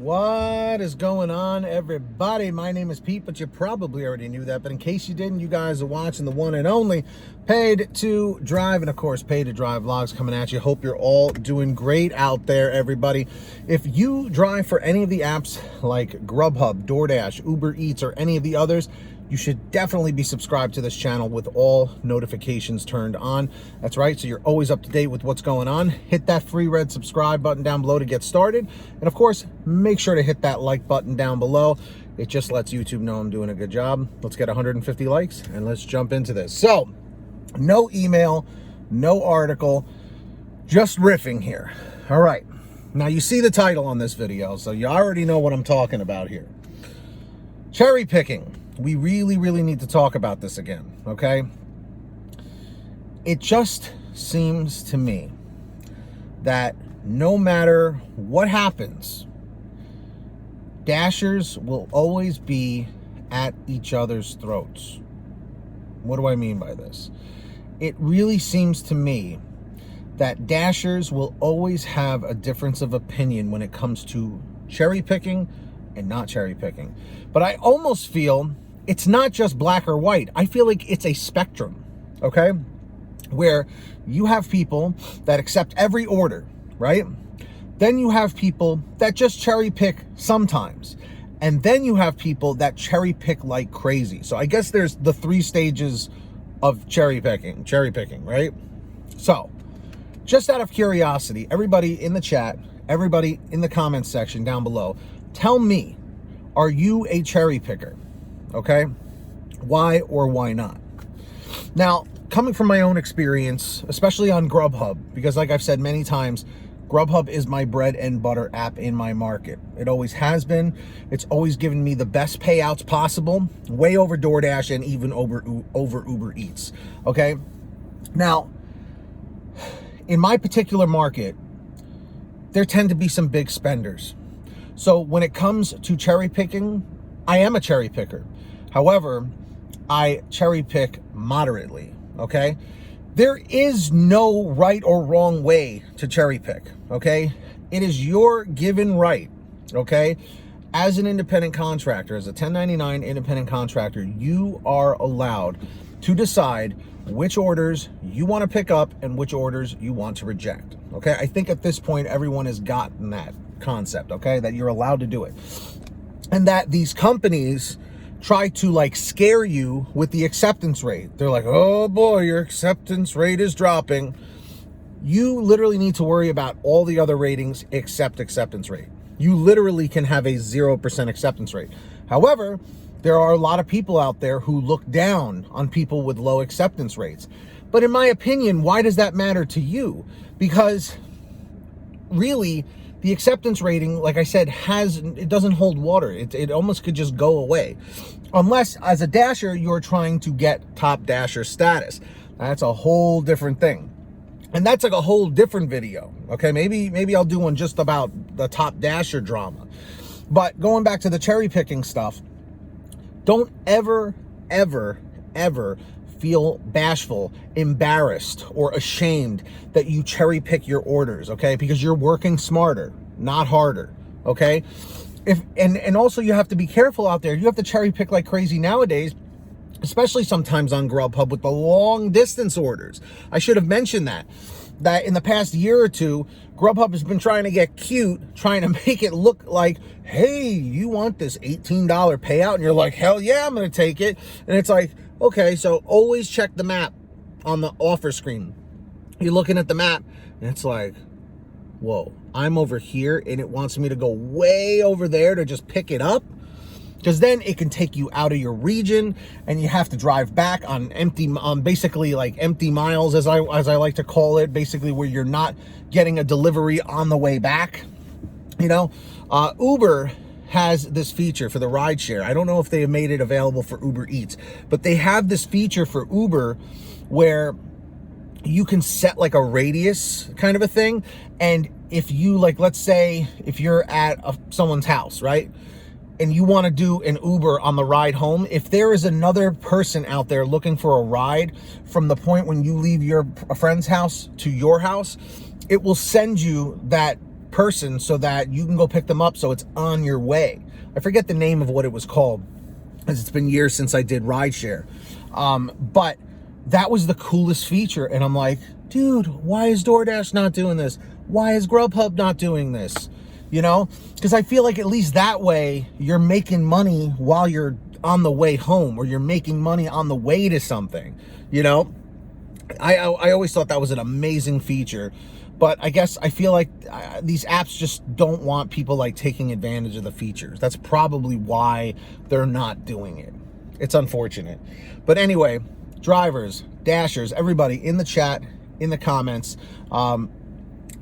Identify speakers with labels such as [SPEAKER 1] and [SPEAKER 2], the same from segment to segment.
[SPEAKER 1] What is going on, everybody? My name is Pete, but you probably already knew that. But in case you didn't, you guys are watching the one and only Paid to Drive, and of course, Paid to Drive vlogs coming at you. Hope you're all doing great out there, everybody. If you drive for any of the apps like Grubhub, Doordash, Uber Eats, or any of the others, you should definitely be subscribed to this channel with all notifications turned on. That's right, so you're always up to date with what's going on. Hit that free red subscribe button down below to get started. And of course, make sure to hit that like button down below. It just lets YouTube know I'm doing a good job. Let's get 150 likes and let's jump into this. So, no email, no article, just riffing here. All right, now you see the title on this video, so you already know what I'm talking about here. Cherry picking. We really need to talk about this again, okay? It just seems to me that no matter what happens, Dashers will always be at each other's throats. What do I mean by this? It really seems to me that Dashers will always have a difference of opinion when it comes to cherry picking and not cherry picking. But I almost feel it's not just black or white. I feel like it's a spectrum, okay? Where you have people that accept every order, right? Then you have people that just cherry pick sometimes. And then you have people that cherry pick like crazy. So I guess there's the three stages of cherry picking, right? So just out of curiosity, everybody in the chat, everybody in the comments section down below, tell me, are you a cherry picker? Okay, why or why not? Now, coming from my own experience, especially on Grubhub, because like I've said many times, Grubhub is my bread and butter app in my market. It always has been. It's always given me the best payouts possible, way over DoorDash and even over Uber Eats. Okay, now, in my particular market, there tend to be some big spenders. So when it comes to cherry picking, I am a cherry picker. However, I cherry pick moderately, okay? There is no right or wrong way to cherry pick, okay? It is your given right, okay? As an independent contractor, as a 1099 independent contractor, you are allowed to decide which orders you want to pick up and which orders you want to reject, okay? I think at this point, everyone has gotten that concept, okay? That you're allowed to do it. And that these companies try to like scare you with the acceptance rate. They're like, oh boy, your acceptance rate is dropping. You literally need to worry about all the other ratings except acceptance rate. You literally can have a 0% acceptance rate. However, there are a lot of people out there who look down on people with low acceptance rates. But in my opinion, why does that matter to you? Because really, the acceptance rating, like I said, it doesn't hold water. It almost could just go away. Unless, as a Dasher, you're trying to get top Dasher status. That's a whole different thing. And that's like a whole different video. Okay, maybe I'll do one just about the top Dasher drama. But going back to the cherry picking stuff, don't ever feel bashful, embarrassed, or ashamed that you cherry pick your orders, okay? Because you're working smarter, not harder, okay? And also you have to be careful out there. You have to cherry pick like crazy nowadays, especially sometimes on Grubhub with the long distance orders. I should have mentioned that in the past year or two, Grubhub has been trying to get cute, trying to make it look like, hey, you want this $18 payout? And you're like, hell yeah, I'm going to take it. And it's like, okay, so always check the map on the offer screen. You're looking at the map, and it's like, whoa, I'm over here, and it wants me to go way over there to just pick it up? Because then it can take you out of your region, and you have to drive back on basically like empty miles, as I like to call it, basically where you're not getting a delivery on the way back. You know, Uber has this feature for the rideshare. I don't know if they have made it available for Uber Eats, but they have this feature for Uber where you can set like a radius kind of a thing. And if you like, let's say if you're at someone's house, right? And you want to do an Uber on the ride home, if there is another person out there looking for a ride from the point when you leave your friend's house to your house, it will send you that person so that you can go pick them up so it's on your way. I forget the name of what it was called, as it's been years since I did rideshare. But that was the coolest feature. And I'm like, dude, why is DoorDash not doing this? Why is Grubhub not doing this? You know, because I feel like at least that way you're making money while you're on the way home, or you're making money on the way to something. You know, I always thought that was an amazing feature. But I guess I feel like these apps just don't want people like taking advantage of the features. That's probably why they're not doing it. It's unfortunate. But anyway, drivers, dashers, everybody in the chat, in the comments,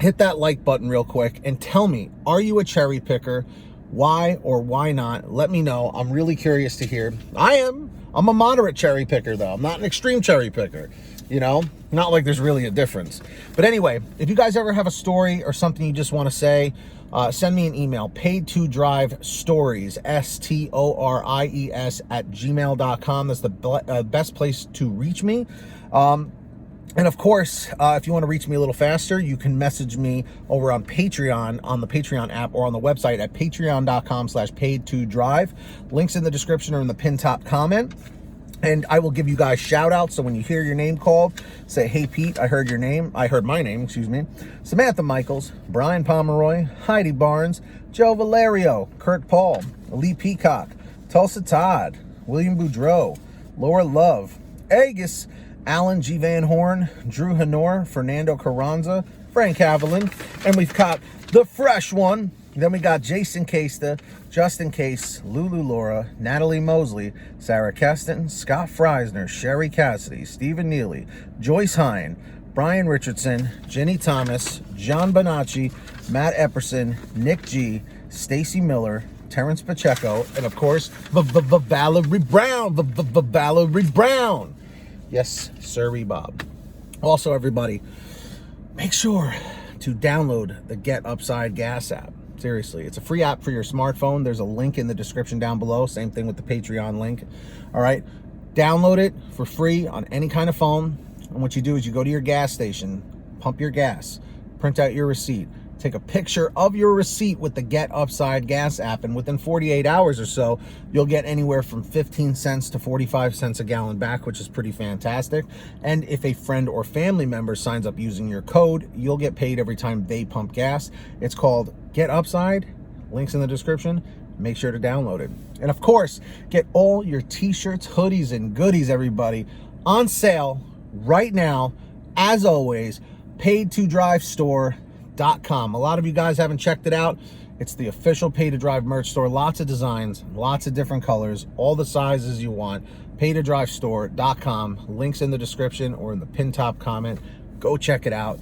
[SPEAKER 1] hit that like button real quick and tell me, are you a cherry picker? Why or why not? Let me know. I'm really curious to hear. I'm a moderate cherry picker, though. I'm not an extreme cherry picker. You know, not like there's really a difference. But anyway, if you guys ever have a story or something you just want to say, send me an email, paid2drivestories, STORIES @gmail.com. That's the best place to reach me. And of course, if you want to reach me a little faster, you can message me over on Patreon, on the Patreon app, or on the website at patreon.com/paid2drive. Links in the description or in the pinned top comment. And I will give you guys shout outs. So when you hear your name called, say, hey, Pete, I heard my name, excuse me. Samantha Michaels, Brian Pomeroy, Heidi Barnes, Joe Valerio, Kurt Paul, Lee Peacock, Tulsa Todd, William Boudreau, Laura Love, Agus, Alan G. Van Horn, Drew Hanor, Fernando Carranza, Frank Haviland, and we've got the fresh one. Then we got Jason Casta, Justin Case, Lulu Laura, Natalie Mosley, Sarah Keston, Scott Freisner, Sherry Cassidy, Stephen Neely, Joyce Hine, Brian Richardson, Jenny Thomas, John Bonacci, Matt Epperson, Nick G, Stacy Miller, Terrence Pacheco, and of course, Valerie Brown, Valerie Brown. Yes, sirree, Bob. Also, everybody, make sure to download the Get Upside Gas app. Seriously, it's a free app for your smartphone. There's a link in the description down below. Same thing with the Patreon link. All right, download it for free on any kind of phone. And what you do is you go to your gas station, pump your gas, print out your receipt, take a picture of your receipt with the Get Upside Gas app, and within 48 hours or so, you'll get anywhere from 15 cents to 45 cents a gallon back, which is pretty fantastic. And if a friend or family member signs up using your code, you'll get paid every time they pump gas. It's called Get Upside. Links in the description. Make sure to download it. And of course, get all your t-shirts, hoodies, and goodies, everybody, on sale right now. As always, paid2drivestore.com. A lot of you guys haven't checked it out. It's the official Pay to Drive merch store. Lots of designs, lots of different colors, all the sizes you want. paydodrivestore.com. Links in the description or in the pinned top comment. Go check it out.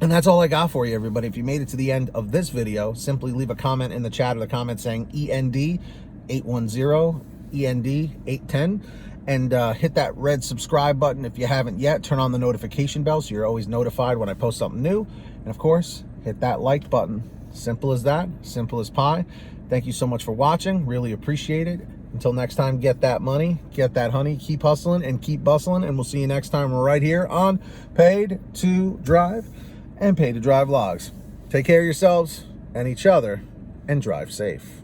[SPEAKER 1] And that's all I got for you, everybody. If you made it to the end of this video, simply leave a comment in the chat or the comment saying END 810, END 810. And hit that red subscribe button if you haven't yet. Turn on the notification bell so you're always notified when I post something new. And of course, hit that like button. Simple as that, simple as pie. Thank you so much for watching. Really appreciate it. Until next time, get that money, get that honey, keep hustling and keep bustling. And we'll see you next time right here on Paid to Drive and Pay to Drive Vlogs. Take care of yourselves and each other and drive safe.